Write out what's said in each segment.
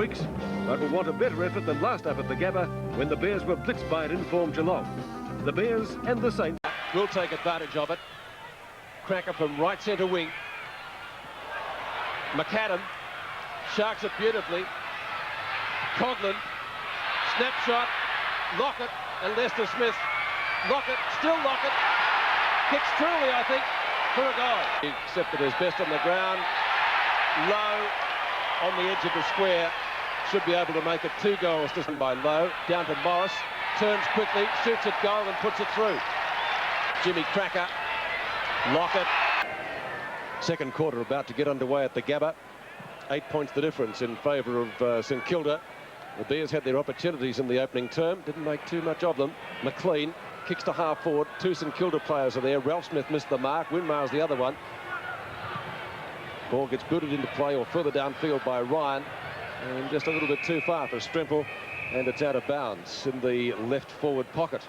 weeks, but will want a better effort than last up at the Gabba when the Bears were blitzed by an informed Geelong. The Bears and the Saints will take advantage of it. Cracker from right centre wing. McAdam sharks it beautifully. Coughlin, snapshot, Lockett and Lester Smith. Lockett, still Lockett, kicks truly, I think, for a goal. He accepted his best on the ground, Lowe on the edge of the square, should be able to make it 2 goals by Lowe, down to Morris, turns quickly, shoots at goal and puts it through. Jimmy Cracker, Lockett. Second quarter about to get underway at the Gabba. 8 points the difference in favour of St Kilda. The Bears had their opportunities in the opening term, didn't make too much of them. McLean kicks to half forward, 2 St Kilda players are there. Ralph Smith missed the mark, Winmar's the other one. Ball gets booted into play or further downfield by Ryan, and just a little bit too far for Stremple, and it's out of bounds in the left forward pocket.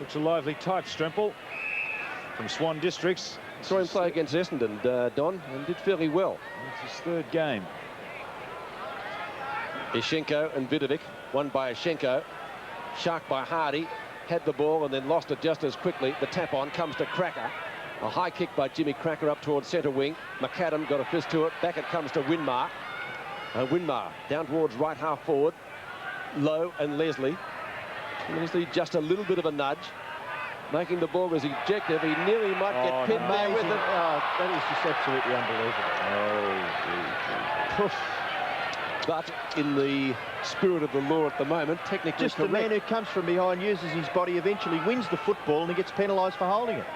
Looks a lively type, Stremple, from Swan Districts. Saw him play against Essendon, Don, and did fairly well. It's his 3rd game. Ishenko and Vidovic, won by Ishenko, sharked by Hardy, had the ball and then lost it just as quickly. The tap on comes to Cracker. A high kick by Jimmy Cracker up towards centre wing. McAdam got a fist to it. Back it comes to Winmar. Winmar down towards right half forward. Lowe and Leslie. Leslie just a little bit of a nudge, making the ball was ejected. He nearly might get pinned there with it. Oh, that is just absolutely unbelievable. But in the spirit of the law at the moment, technically just correct. The man who comes from behind, uses his body, eventually wins the football and he gets penalised for holding it.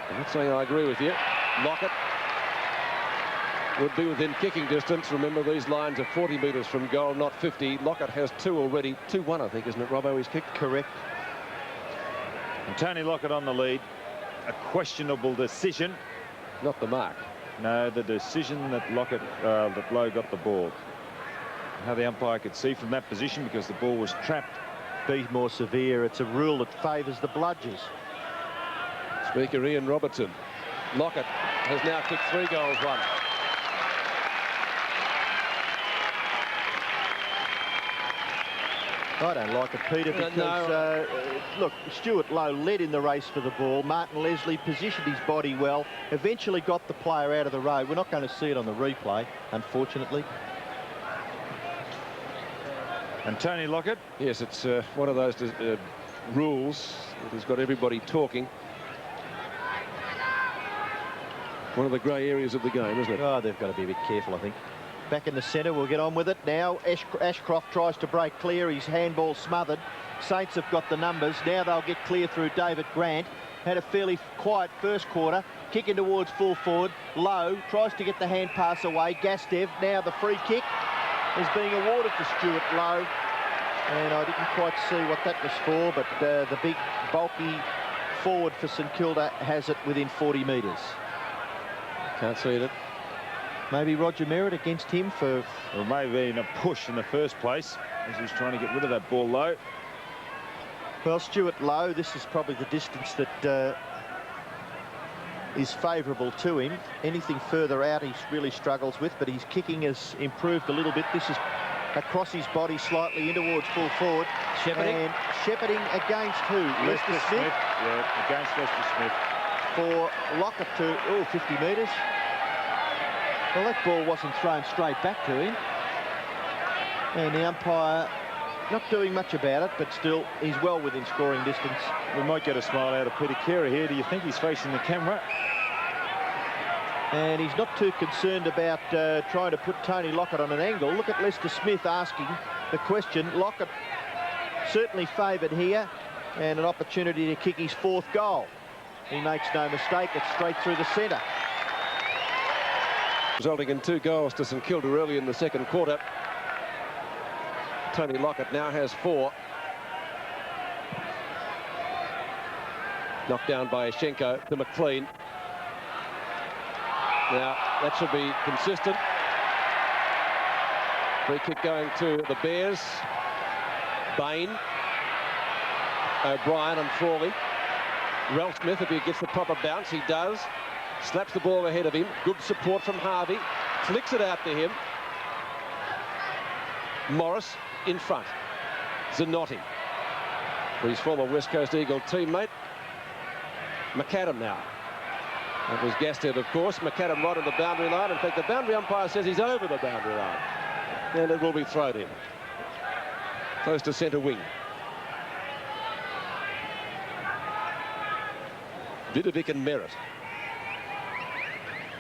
I'm not saying I agree with you. Lockett would be within kicking distance. Remember, these lines are 40 metres from goal, not 50. Lockett has 2 already. 2-1, I think, isn't it, Robbo? He's kicked. Correct. And Tony Lockett on the lead. A questionable decision. Not the mark. No, the decision that Lockett, that Lowe got the ball. How the umpire could see from that position, because the ball was trapped. Be more severe. It's a rule that favours the bludgers. Speaker Ian Robertson. Lockett has now kicked 3 goals, 1. I don't like it, Peter, because, look, Stuart Lowe led in the race for the ball. Martin Leslie positioned his body well, eventually got the player out of the road. We're not going to see it on the replay, unfortunately. And Tony Lockett? Yes, it's one of those rules that has got everybody talking. One of the grey areas of the game, isn't it? Oh, they've got to be a bit careful, I think. Back in the centre, we'll get on with it now. Ashcroft tries to break clear. His handball smothered. Saints have got the numbers. Now they'll get clear through David Grant. Had a fairly quiet first quarter. Kicking towards full forward. Lowe tries to get the hand pass away. Gastev, now the free kick is being awarded to Stuart Lowe. And I didn't quite see what that was for, but the big, bulky forward for St Kilda has it within 40 metres. Can't see it. Maybe Roger Merritt against him for... Or maybe in a push in the first place, as he was trying to get rid of that ball low. Well, Stuart Lowe, this is probably the distance that is favourable to him. Anything further out he really struggles with, but his kicking has improved a little bit. This is across his body slightly in towards full forward. Shepherding. And shepherding against who? Lester Smith. Yeah, against Lester Smith. For Lockett to, 50 metres. Well, that ball wasn't thrown straight back to him. And the umpire not doing much about it, but still, he's well within scoring distance. We might get a smile out of Peter Kera here. Do you think he's facing the camera? And he's not too concerned about trying to put Tony Lockett on an angle. Look at Lester Smith asking the question. Lockett certainly favoured here, and an opportunity to kick his 4th goal. He makes no mistake, it's straight through the centre. Resulting in 2 goals to St Kilda early in the second quarter. Tony Lockett now has 4. Knocked down by Ishenko to McLean. Now, that should be consistent. Free kick going to the Bears. Bain. O'Brien and Frawley. Ralph Smith, if he gets the proper bounce, he does. Slaps the ball ahead of him. Good support from Harvey. Flicks it out to him. Morris in front. Zanotti for his former West Coast Eagle teammate. McAdam now. That was Gasted, of course. McAdam right on the boundary line. In fact, the boundary umpire says he's over the boundary line. And it will be thrown in. Close to centre wing. Vidovic and Merritt.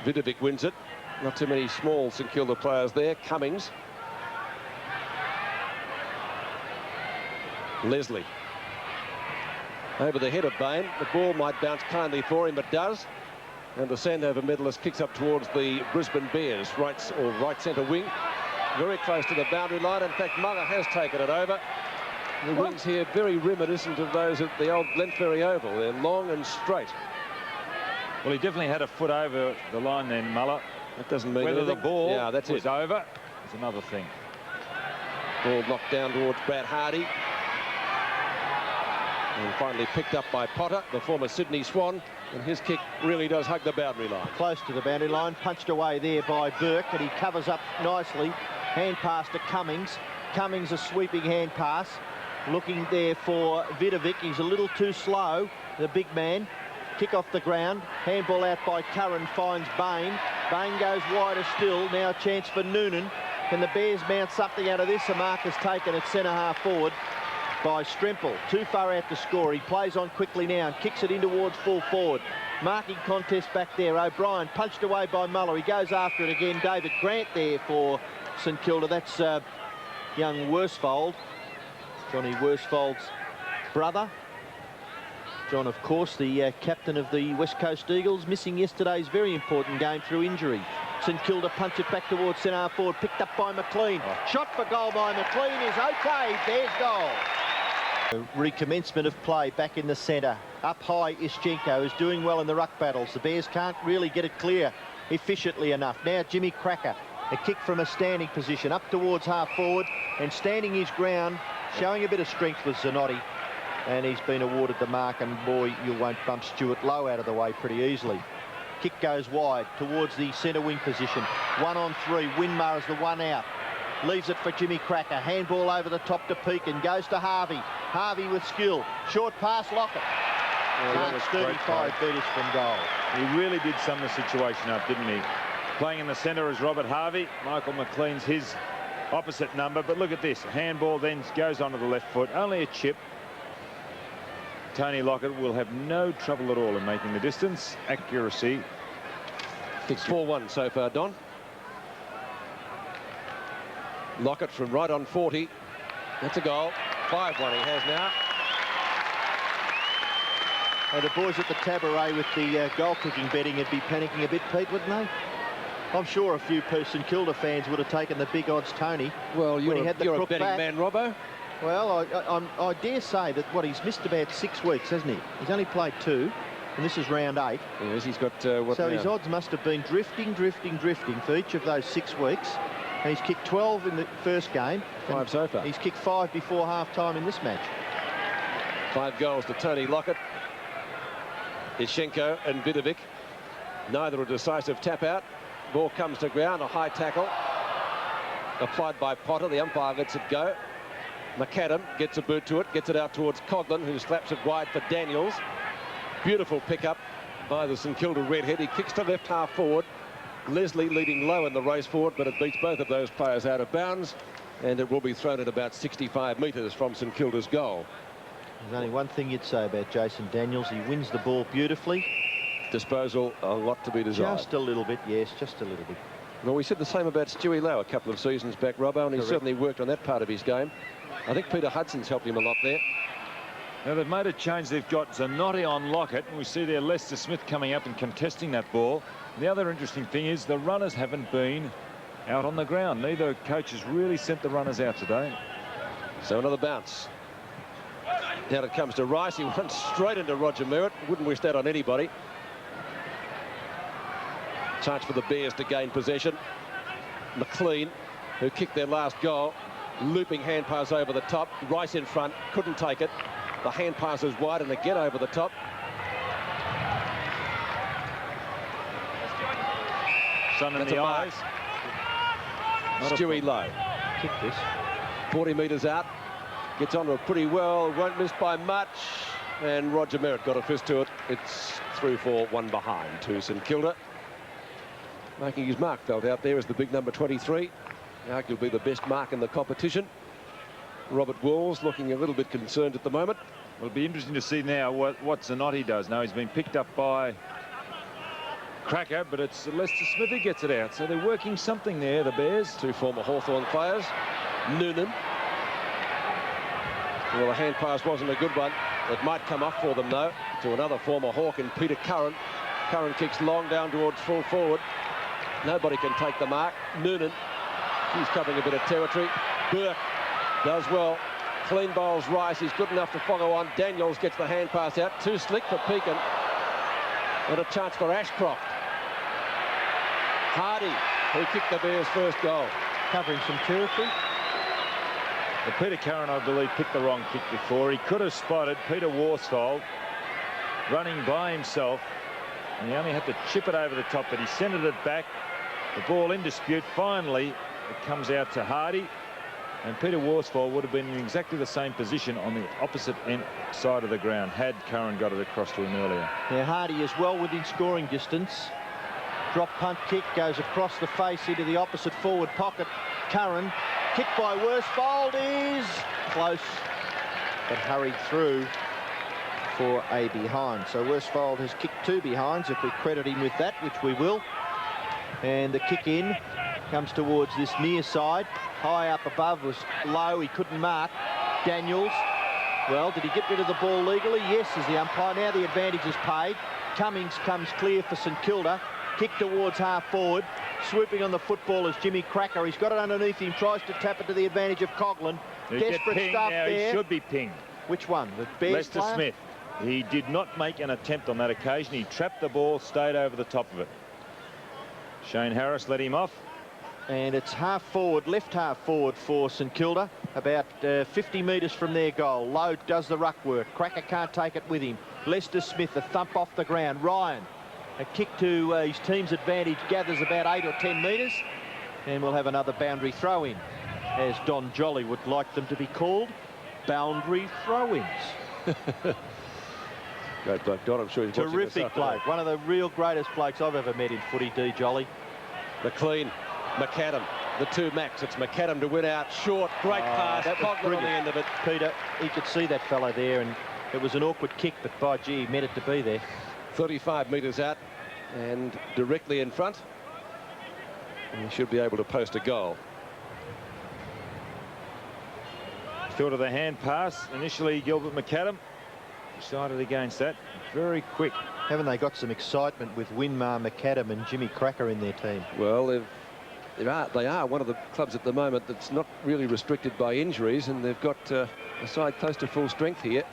Vidovic wins it. Not too many small St Kilda players there. Cummings. Leslie. Over the head of Bain. The ball might bounce kindly for him, but does. And the Sandover medalist kicks up towards the Brisbane Bears, right centre wing. Very close to the boundary line. In fact, Mother has taken it over. The wings here very reminiscent of those at the old Glenferrie Oval. They're long and straight. Well, he definitely had a foot over the line then, Muller. That doesn't mean whether anything. the ball was over is another thing. Ball knocked down towards Brad Hardy. And finally picked up by Potter, the former Sydney Swan. And his kick really does hug the boundary line. Close to the boundary line, punched away there by Burke, and he covers up nicely. Hand pass to Cummings. Cummings a sweeping hand pass. Looking there for Vidovic. He's a little too slow, the big man. Kick off the ground. Handball out by Curran, finds Bain. Bain goes wider still. Now a chance for Noonan. Can the Bears mount something out of this? A mark is taken at centre half forward by Stremple. Too far out to score. He plays on quickly now and kicks it in towards full forward. Marking contest back there. O'Brien punched away by Muller. He goes after it again. David Grant there for St Kilda. That's young Worsfold. Johnny Worsfold's brother. John, of course, the captain of the West Coast Eagles, missing yesterday's very important game through injury. St Kilda punch it back towards centre half forward, picked up by McLean. Shot for goal by McLean is okay. There's goal. Recommencement of play back in the centre. Up high, Ischenko is doing well in the ruck battles. The Bears can't really get it clear efficiently enough. Now Jimmy Cracker, a kick from a standing position up towards half forward and standing his ground, showing a bit of strength with Zanotti. And he's been awarded the mark, and boy, you won't bump Stuart Lowe out of the way pretty easily. Kick goes wide towards the centre wing position. 1 on 3. Winmar is the one out. Leaves it for Jimmy Cracker. Handball over the top to Pekin. Goes to Harvey. Harvey with skill. Short pass, Lockett. Marks 35 metres from goal. He really did sum the situation up, didn't he? Playing in the centre is Robert Harvey. Michael McLean's his opposite number. But look at this. Handball then goes onto the left foot. Only a chip. Tony Lockett will have no trouble at all in making the distance. Accuracy. It's 4-1 so far, Don. Lockett from right on 40. That's a goal. 5-1 he has now. And the boys at the Tabaret with the goal-kicking betting would be panicking a bit, Pete, wouldn't they? I'm sure a few St Kilda fans would have taken the big odds Tony. Well, you're a betting back. man, Robbo. Well, I dare say that, he's missed about 6 weeks, hasn't he? He's only played 2, and this is round 8. Yes, he's got what so now? His odds must have been drifting for each of those 6 weeks. And he's kicked 12 in the first game. 5 so far. He's kicked 5 before half-time in this match. 5 goals to Tony Lockett. Ischenko and Vidovic. Neither a decisive tap-out. Ball comes to ground, a high tackle. Applied by Potter. The umpire lets it go. McAdam gets a boot to it, gets it out towards Coghlan, who slaps it wide for Daniels. Beautiful pickup by the St Kilda redhead. He kicks to left half forward. Leslie leading low in the race forward, but it beats both of those players out of bounds, and it will be thrown at about 65 metres from St Kilda's goal. There's only one thing you'd say about Jason Daniels. He wins the ball beautifully. Disposal, a lot to be desired. Just a little bit, yes, just a little bit. Well, we said the same about Stewie Lowe a couple of seasons back, Robbo, and he certainly worked on that part of his game. I think Peter Hudson's helped him a lot there. Now they've made a change. They've got Zanotti on Lockett, and we see there Lester Smith coming up and contesting that ball. The other interesting thing is the runners haven't been out on the ground. Neither coach has really sent the runners out today. So another bounce. Down it comes to Rice. He went straight into Roger Merritt. Wouldn't wish that on anybody. Chance for the Bears to gain possession. McLean, who kicked their last goal. Looping hand pass over the top. Rice in front. Couldn't take it. The hand pass is wide and again over the top. Sun in the eyes. Stewie Lowe. Kick this. 40 metres out. Gets onto it pretty well, won't miss by much. And Roger Merritt got a fist to it. It's through for one behind to St Kilda. Making his mark felt out there as the big number 23. Arguably the best mark in the competition. Robert Walls looking a little bit concerned at the moment. Well, it'll be interesting to see now what Zanotti does. Now he's been picked up by Cracker, but it's Lester Smith who gets it out. So they're working something there, the Bears. Two former Hawthorn players. Noonan. Well, the hand pass wasn't a good one. It might come off for them, though, to another former Hawk in Peter Curran. Curran kicks long down towards full forward. Nobody can take the mark. Noonan, he's covering a bit of territory. Burke does well. Clean bowls Rice. He's good enough to follow on. Daniels gets the hand pass out. Too slick for Pekin. And a chance for Ashcroft. Hardy, who kicked the Bears' first goal. Covering some territory. Well, Peter Curran, I believe, picked the wrong kick before. He could have spotted Peter Worsfold running by himself, and he only had to chip it over the top, but he centred it back. The ball in dispute. Finally, it comes out to Hardy, and Peter Worsfold would have been in exactly the same position on the opposite end side of the ground had Curran got it across to him earlier. Now Hardy is well within scoring distance. Drop punt kick goes across the face into the opposite forward pocket. Curran, kick by Worsfold, is close, but hurried through for a behind. So Worsfold has kicked two behinds, if we credit him with that, which we will. And the kick in comes towards this near side. High up above was low, he couldn't mark. Daniels, well, did he get rid of the ball legally? Yes, as the umpire. Now the advantage is paid. Cummings comes clear for St Kilda. Kick towards half forward. Swooping on the football is Jimmy Cracker. He's got it underneath him, tries to tap it to the advantage of Coghlan. Desperate stuff now. there. He should be pinged. Which one? The Bears Lester player? Smith. He did not make an attempt on that occasion. He trapped the ball, stayed over the top of it. Shane Harris let him off. And it's half forward, left half forward for St Kilda, about 50 metres from their goal. Lowe does the ruck work. Cracker can't take it with him. Lester Smith, a thump off the ground. Ryan, a kick to his team's advantage, gathers about 8 or 10 metres. And we'll have another boundary throw-in, as Don Jolly would like them to be called, boundary throw-ins. Great bloke, Don. I'm sure he's terrific bloke. One of the real greatest blokes I've ever met in footy, D. Jolly. McLean, McAdam, the two Macs. It's McAdam to win out short. Great pass. That was Coghlan on the end of it. Peter, he could see that fellow there, and it was an awkward kick, but by gee, he meant it to be there. 35 metres out and directly in front. And he should be able to post a goal. Thought of the hand pass. Initially, Gilbert McAdam decided against that. Very quick. Haven't they got some excitement with Winmar, McAdam and Jimmy Cracker in their team? Well, they are one of the clubs at the moment that's not really restricted by injuries, and they've got a side close to full strength here.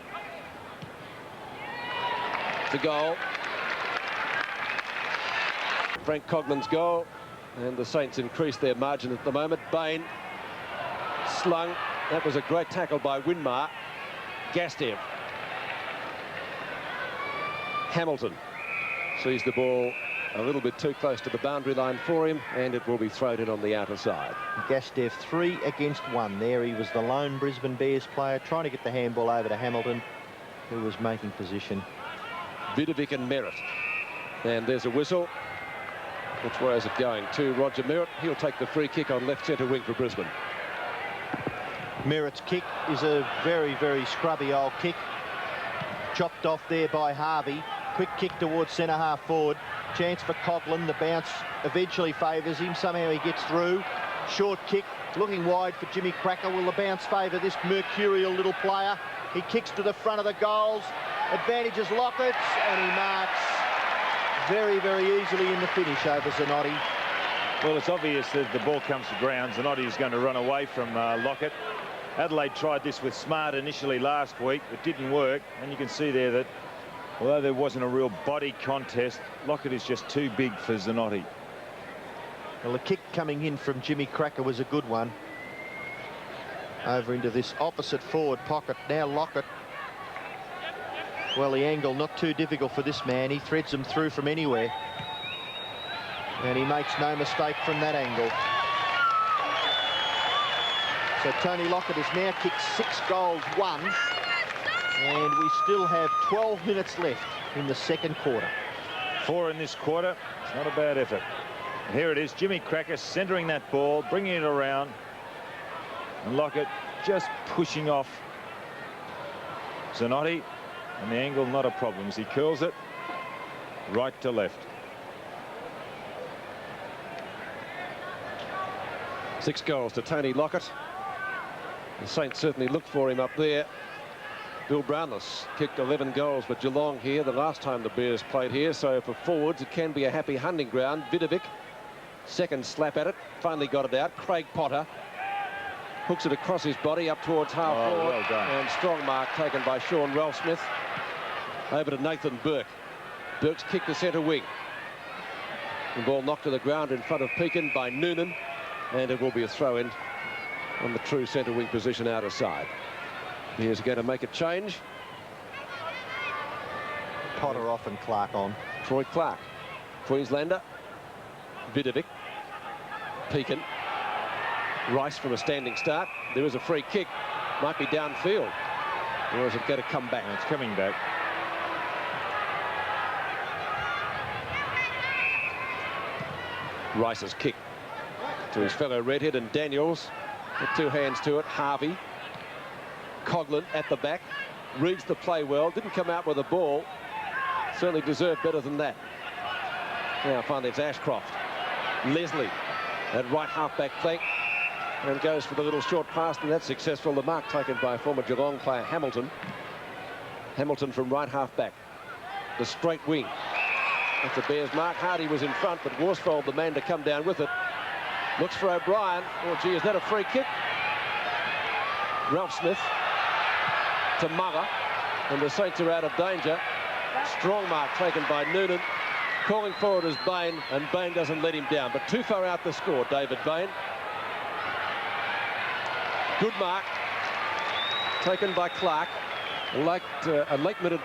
The goal. Frank Coghlan's goal, and the Saints increase their margin at the moment. Bain slung. That was a great tackle by Winmar. Gastev. Hamilton sees the ball a little bit too close to the boundary line for him, and it will be thrown in on the outer side. Gastev 3 against 1 there. He was the lone Brisbane Bears player trying to get the handball over to Hamilton, who was making position. Vidovic and Merritt. And there's a whistle. Which way is it going? To Roger Merritt. He'll take the free kick on left centre wing for Brisbane. Merritt's kick is a very, very scrubby old kick. Chopped off there by Harvey. Quick kick towards centre half forward. Chance for Coghlan. The bounce eventually favours him. Somehow he gets through. Short kick looking wide for Jimmy Cracker. Will the bounce favour this mercurial little player? He kicks to the front of the goals. Advantages Lockett, and he marks very, very easily in the finish over Zanotti. Well, it's obvious that the ball comes to ground. Zanotti is going to run away from Lockett. Adelaide tried this with Smart initially last week. It didn't work, and you can see there that although there wasn't a real body contest, Lockett is just too big for Zanotti. Well, the kick coming in from Jimmy Cracker was a good one. Over into this opposite forward pocket. Now Lockett. Well, the angle not too difficult for this man. He threads them through from anywhere. And he makes no mistake from that angle. So Tony Lockett has now kicked 6 goals, 1. And we still have 12 minutes left in the second quarter. 4 in this quarter. It's not a bad effort. And here it is, Jimmy Cracker centering that ball, bringing it around. And Lockett just pushing off Zanotti. And the angle not a problem as he curls it right to left. 6 goals to Tony Lockett. The Saints certainly looked for him up there. Bill Brownless kicked 11 goals for Geelong here the last time the Bears played here. So for forwards, it can be a happy hunting ground. Vidovic, second slap at it, finally got it out. Craig Potter hooks it across his body up towards half forward. Well done. And strong mark taken by Sean Ralphsmith. Over to Nathan Burke. Burke's kicked the centre wing. The ball knocked to the ground in front of Pekin by Noonan. And it will be a throw-in on the true centre wing position out of side. Here's going to make a change. Potter off and Clark on. Troy Clark, Queenslander. Vidovic. Pekin. Rice from a standing start. There is a free kick. Might be downfield. Or is it going to come back? It's coming back. Rice's kick to his fellow redhead, and Daniels with 2 hands to it. Harvey. Coughlin at the back. Reads the play well. Didn't come out with the ball. Certainly deserved better than that. Now finally it's Ashcroft. Leslie at right half-back flank. And goes for the little short pass, and that's successful. The mark taken by former Geelong player Hamilton. Hamilton from right half-back. The straight wing. That's the Bears mark. Hardy was in front, but Worsfold, the man to come down with it. Looks for O'Brien. Oh, gee, is that a free kick? Ralphsmith to Mother, and the Saints are out of danger. Strong mark taken by Noonan. Calling forward is Bain, and Bain doesn't let him down, but too far out the score, David Bain. Good mark taken by Clark. Like a late minute,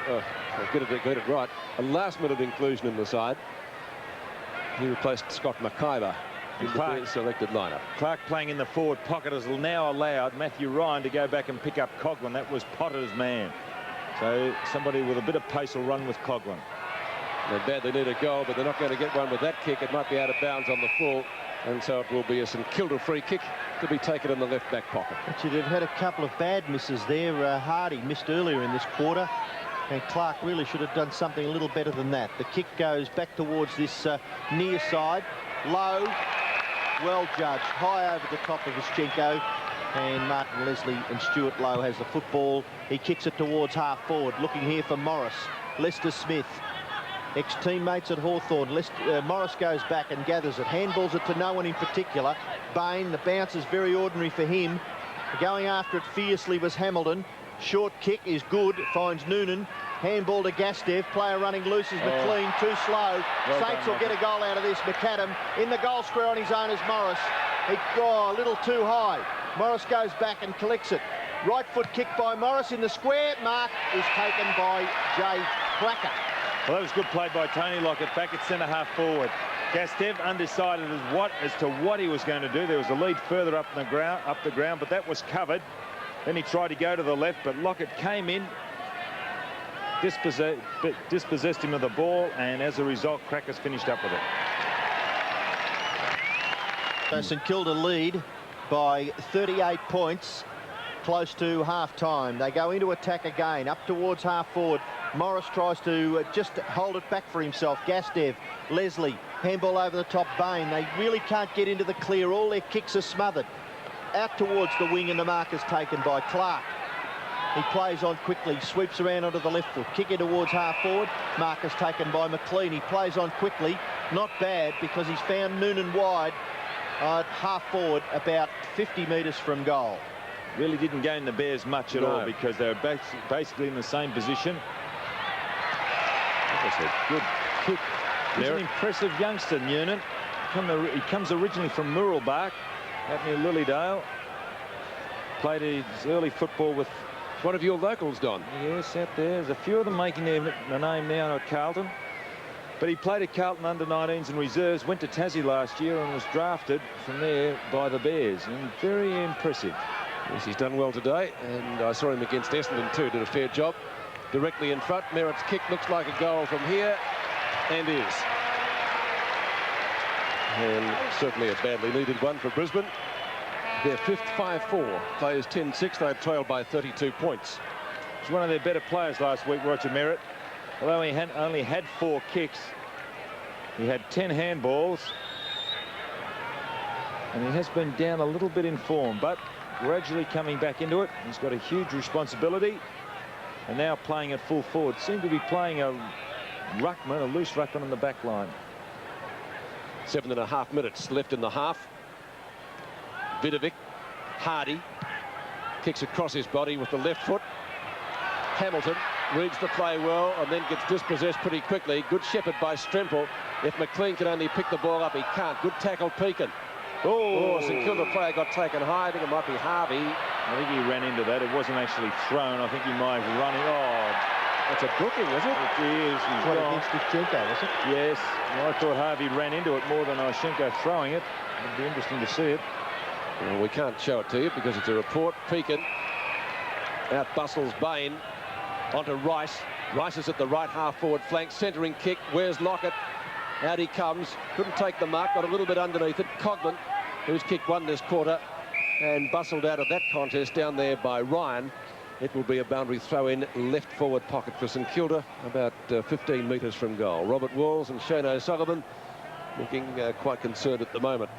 get it right, a last-minute inclusion in the side. He replaced Scott McIver in the Bears selected lineup. Clark playing in the forward pocket has now allowed Matthew Ryan to go back and pick up Coughlin. That was Potter's man. So somebody with a bit of pace will run with Coughlin. They badly need a goal, but they're not going to get one with that kick. It might be out of bounds on the full, and so it will be a St Kilda free kick to be taken in the left back pocket. Actually, they've had a couple of bad misses there. Hardy missed earlier in this quarter, and Clark really should have done something a little better than that. The kick goes back towards this near side. Low, well judged, high over the top of Ischenko, and Martin Leslie and Stuart Lowe has the football. He kicks it towards half forward, looking here for Morris. Lester Smith, ex-teammates at Hawthorn. Morris goes back and gathers it, handballs it to no one in particular. Bain, the bounce is very ordinary for him. Going after it fiercely was Hamilton. Short kick is good, finds Noonan. Handball to Gastev, player running loose is McLean, too slow. Well Saints done, will get a goal out of this. McAdam in the goal square on his own is Morris. A little too high. Morris goes back and collects it. Right foot kick by Morris in the square. Mark is taken by Jay Cracker. Well, that was good play by Tony Lockett back at centre half forward. Gastev undecided as to what he was going to do. There was a lead further up the ground, but that was covered. Then he tried to go to the left, but Lockett came in, dispossessed him of the ball, and as a result, Cracker's finished up with it. So St Kilda lead by 38 points, close to half-time. They go into attack again, up towards half-forward. Morris tries to just hold it back for himself. Gastev, Leslie, handball over the top, Bain. They really can't get into the clear. All their kicks are smothered. Out towards the wing, and the mark is taken by Clark. He plays on quickly, sweeps around onto the left foot, kick it towards half-forward. Mark is taken by McLean. He plays on quickly. Not bad, because he's found Noonan wide at half-forward, about 50 metres from goal. Really didn't gain the Bears much at all, because they were basically in the same position. That was a good kick. He's an impressive youngster, Noonan. He comes originally from Murrelbach, out near Lilydale. Played his early football with one of your locals, Don. Yes, out there. There's a few of them making their name now at Carlton. But he played at Carlton under-19s and reserves, went to Tassie last year and was drafted from there by the Bears. And very impressive. Yes, he's done well today, and I saw him against Essendon too, did a fair job. Directly in front, Merritt's kick looks like a goal from here, and is. And certainly a badly needed one for Brisbane. Their fifth 5-4, plays 10-6, they've trailed by 32 points. He's one of their better players last week, Roger Merritt. Although he only had 4 kicks, he had 10 handballs. And he has been down a little bit in form, but gradually coming back into it. He's got a huge responsibility. And now playing at full forward. Seemed to be playing a ruckman, a loose ruckman on the back line. 7.5 minutes left in the half. Vidovic, Hardy, kicks across his body with the left foot. Hamilton reads the play well and then gets dispossessed pretty quickly. Good shepherd by Stremple. If McLean can only pick the ball up, he can't. Good tackle, Pekin. Oh, St Kilda player got taken high. I think it might be Harvey. I think he ran into that. It wasn't actually thrown. I think he might have run it. Oh, that's a booking, is it? It is. He's What, gone. against Vichenko, was it? Yes. Well, I thought Harvey ran into it more than Oshenko throwing it. It'd be interesting to see it. Well, we can't show it to you because it's a report. Pekin out bustles Bain onto Rice. Rice is at the right half forward flank. Centering kick. Where's Lockett? Out he comes. Couldn't take the mark. Got a little bit underneath it. Coghlan, who's kicked one this quarter and bustled out of that contest down there by Ryan. It will be a boundary throw in left forward pocket for St Kilda, about 15 metres from goal. Robert Walls and Shane O'Sullivan looking quite concerned at the moment.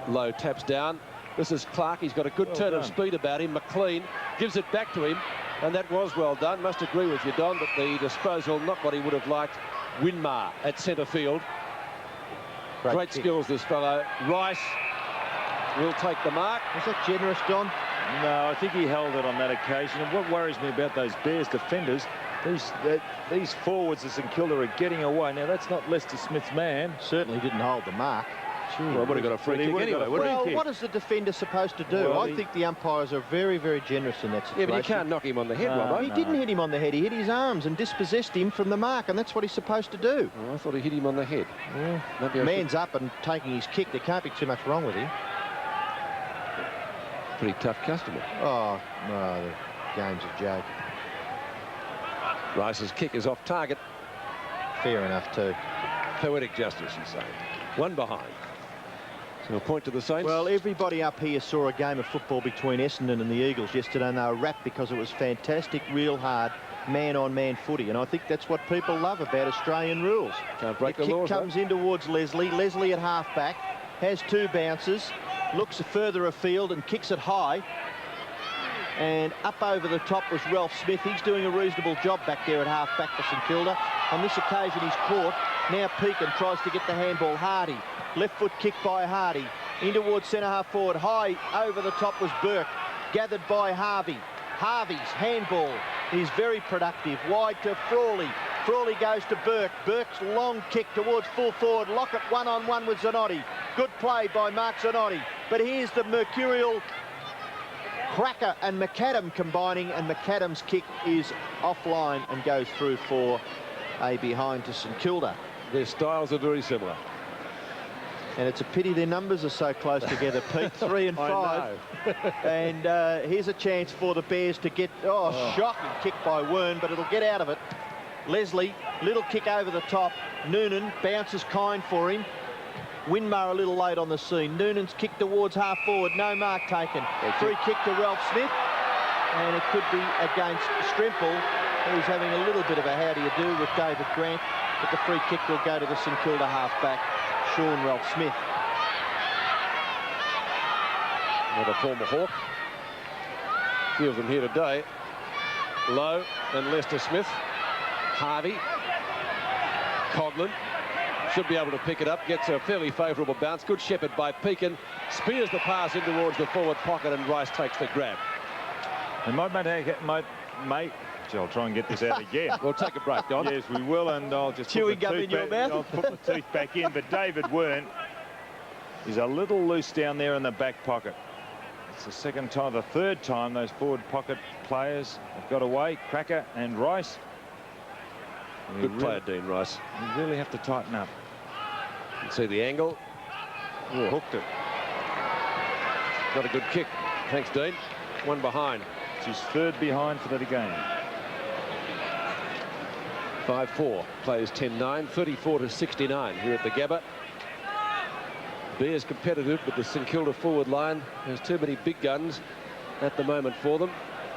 Low taps down. This is Clark. He's got a good turn of speed about him. McLean gives it back to him, and that was well done. Must agree with you, Don, that the disposal, not what he would have liked. Winmar at centre field. Great skills, this fellow. Rice will take the mark. Was that generous, Don? No, I think he held it on that occasion. And what worries me about those Bears defenders, these forwards of St Kilda are getting away. Now, that's not Lester Smith's man. Certainly didn't hold the mark. Well, would have got a free kick anyway. Well, what is the defender supposed to do? I think the umpires are very, very generous in that situation. Yeah, but you can't knock him on the head, Robbo. He didn't hit him on the head. He hit his arms and dispossessed him from the mark, and that's what he's supposed to do. Oh, I thought he hit him on the head. Yeah. Man's up and taking his kick. There can't be too much wrong with him. Pretty tough customer. Oh, no, the game's a joke. Rice's kick is off target. Fair enough, too. Poetic justice, you say. One behind. So a point to the Saints. Well, everybody up here saw a game of football between Essendon and the Eagles yesterday, and they were wrapped because it was fantastic, real hard, man-on-man footy. And I think that's what people love about Australian rules. Can't break the laws. Kick comes in towards Leslie. Leslie at half-back, has 2 bounces, looks further afield and kicks it high. And up over the top was Ralph Smith. He's doing a reasonable job back there at half-back for St Kilda. On this occasion, he's caught. Now Pekin tries to get the handball. Hardy. Left foot kick by Hardy. In towards centre-half forward. High over the top was Burke. Gathered by Harvey. Harvey's handball is very productive. Wide to Frawley. Frawley goes to Burke. Burke's long kick towards full forward. Lockett one-on-one with Zanotti. Good play by Mark Zanotti. But here's the mercurial Cracker and McAdam combining, and McAdam's kick is offline and goes through for a behind to St Kilda. Their styles are very similar. And it's a pity their numbers are so close together, Pete. 3 and 5. And here's a chance for the Bears to get... shocking kick by Wern, but it'll get out of it. Leslie, little kick over the top. Noonan bounces kind for him. Winmar a little late on the scene. Noonan's kick towards half forward. No mark taken. Free kick to Ralph Smith. And it could be against Stremple, who's having a little bit of a how-do-you-do with David Grant. But the free kick will go to the St Kilda half-back, Sean Ralph Smith. Another former Hawk. A few of them here today. Lowe and Lester Smith. Harvey. Coghlan. Should be able to pick it up. Gets a fairly favourable bounce. Good shepherd by Pekin. Spears the pass in towards the forward pocket, and Rice takes the grab. And mate, I'll try and get this out again. We'll take a break, Don. Yes, we will, and I'll just chewing gum in your mouth. I'll put my teeth back in. But David Wern is a little loose down there in the back pocket. It's the third time those forward pocket players have got away. Cracker and Rice. Good player, Dean Rice. You really have to tighten up. You can see the angle. Hooked it. Got a good kick. Thanks, Dean. One behind. It's his third behind for the game. 5-4. Plays 10-9. 34-69 here at the Gabba. Bears competitive, but the St Kilda forward line has too many big guns at the moment for them.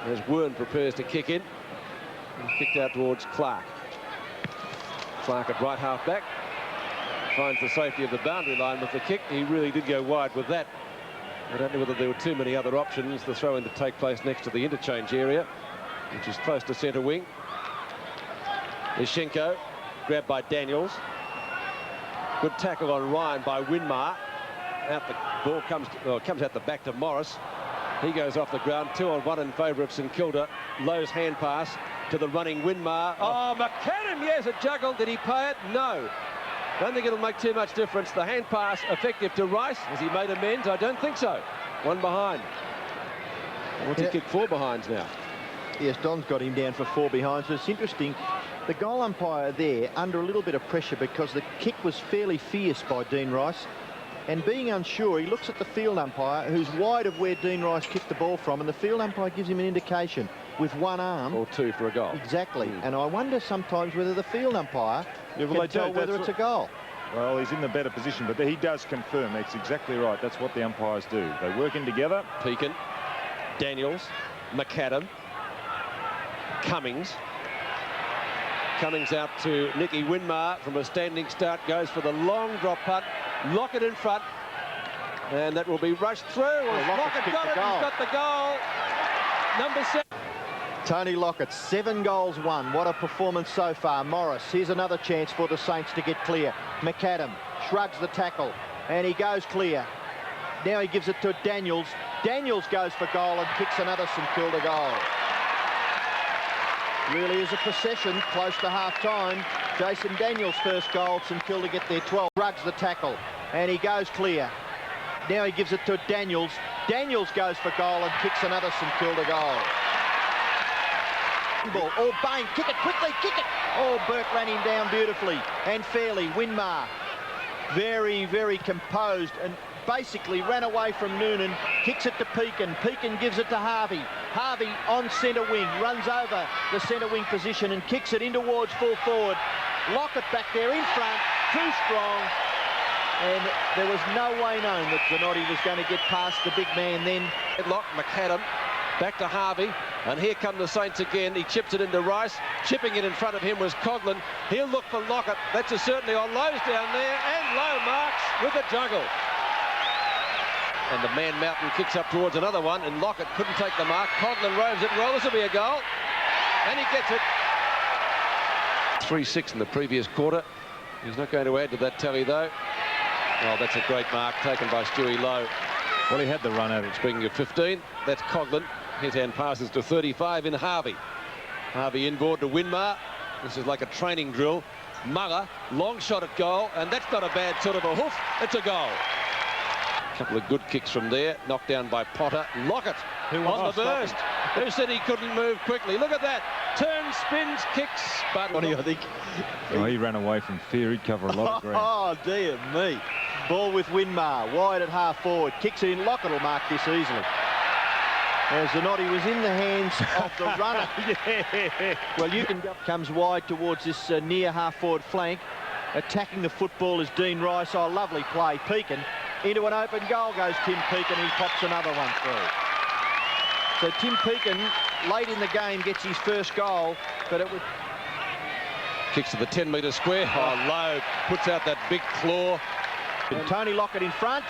As Wern prepares to kick in. He's kicked out towards Clark. Clark at right half back. Finds the safety of the boundary line with the kick. He really did go wide with that. I don't know whether there were too many other options. The throw-in to take place next to the interchange area, which is close to centre wing. Ishenko, grabbed by Daniels. Good tackle on Ryan by Winmar. Out the ball comes out the back to Morris. He goes off the ground. 2-on-1 in favour of St Kilda. Lowe's hand pass to the running Winmar. Oh, McAdam, yes, a juggle. Did he pay it? No. Don't think it'll make too much difference. The hand pass effective to Rice. Has he made amends? I don't think so. One behind. What's he kicked 4 behinds now? Yes, Don's got him down for 4 behinds. But it's interesting. The goal umpire there under a little bit of pressure because the kick was fairly fierce by Dean Rice. And being unsure, he looks at the field umpire, who's wide of where Dean Rice kicked the ball from, and the field umpire gives him an indication with one arm. Or 2 for a goal. Exactly. And I wonder sometimes whether the field umpire can tell whether it's a goal. Well, he's in the better position, but he does confirm. That's exactly right. That's what the umpires do. They work in together. Pekin, Daniels, McAdam, Cummings. Cummings out to Nicky Winmar from a standing start, goes for the long drop punt. Lockett in front, and that will be rushed through. Lockett got it, he's got the goal. Number 7. Tony Lockett, 7 goals won. What a performance so far. Morris, here's another chance for the Saints to get clear. McAdam shrugs the tackle, and he goes clear. Now he gives it to Daniels. Daniels goes for goal and kicks another St Kilda goal. Really is a procession close to half-time. Jason Daniels' first goal. St Kilda get their 12. Shrugs the tackle, and he goes clear. Now he gives it to Daniels. Daniels goes for goal and kicks another St Kilda goal. Ball. Oh, Bain, kick it quickly, kick it. Oh, Burke ran him down beautifully and fairly. Winmar, very, very composed and basically ran away from Noonan, kicks it to Pekin. Pekin gives it to Harvey. Harvey on centre wing, runs over the centre wing position and kicks it in towards full forward. Lockett back there in front, too strong. And there was no way known that Zanotti was going to get past the big man then. Lock McAdam. Back to Harvey, and here come the Saints again. He chips it into Rice. Chipping it in front of him was Coghlan. He'll look for Lockett. That's certainly on Lowe's down there, and Lowe marks with a juggle. And the man Mountain kicks up towards another one, and Lockett couldn't take the mark. Coghlan roves it well. This will be a goal, and he gets it. 3-6 in the previous quarter. He's not going to add to that tally, though. Oh, that's a great mark taken by Stewie Lowe. Well, he had the run at it. Speaking of 15, that's Coghlan. His hand passes to 35 in Harvey. Harvey inboard to Winmar. This is like a training drill. Muller, long shot at goal, and that's not a bad sort of a hoof. It's a goal. A couple of good kicks from there. Knocked down by Potter. Lockett on the burst. Who said he couldn't move quickly? Look at that. Turns, spins, kicks. But What do you think? Oh, he ran away from fear. He'd cover a lot of ground. Oh, dear me. Ball with Winmar, wide at half forward. Kicks it in. Lockett will mark this easily. As Zanotti was in the hands of the runner. Yeah. Well, you can comes wide towards this near half-forward flank. Attacking the football is Dean Rice. Oh, lovely play. Pekin into an open goal goes Tim Pekin. He pops another one through. So Tim Pekin, late in the game, gets his first goal, but it was... Kicks to the 10-metre square. Oh, Lowe puts out that big claw. And Tony Lockett in front.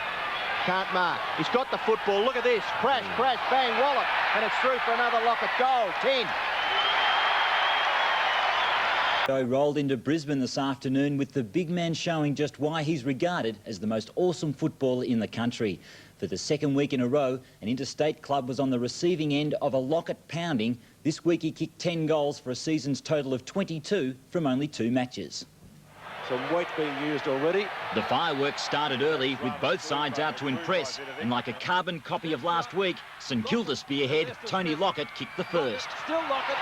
Can't mark. He's got the football. Look at this. Crash, crash, bang, wallop. And it's through for another Lockett goal. 10. Rolled into Brisbane this afternoon with the big man showing just why he's regarded as the most awesome footballer in the country. For the second week in a row, an interstate club was on the receiving end of a Lockett pounding. This week he kicked 10 goals for a season's total of 22 from only 2 matches. Some weight being used already. The fireworks started early with both sides out to impress, and like a carbon copy of last week, St Kilda spearhead Tony Lockett kicked the first. Still Lockett.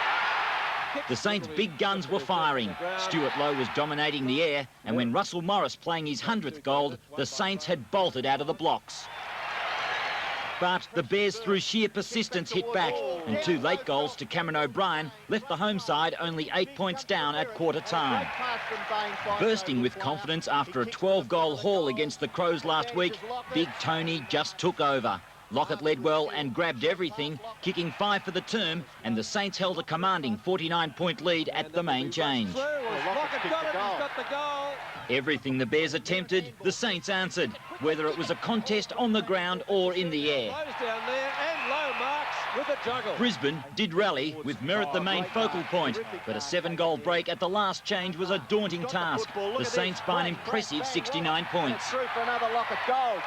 The Saints' big guns were firing. Stuart Lowe was dominating the air, and when Russell Morris playing his 100th goal, the Saints had bolted out of the blocks. But the Bears, through sheer persistence, hit back, and 2 late goals to Cameron O'Brien left the home side only 8 points down at quarter time. Bursting with confidence after a 12-goal haul against the Crows last week, Big Tony just took over. Lockett led well and grabbed everything, kicking 5 for the term, and the Saints held a commanding 49-point lead at the main change. Lockett got it, he's got the goal. Everything the Bears attempted, the Saints answered, whether it was a contest on the ground or in the air. Close down there and low marks with a juggle. Brisbane did rally, with Merritt the main focal point, but a 7-goal break at the last change was a daunting task. The Saints by an impressive 69 points. Through for another Lockett goal.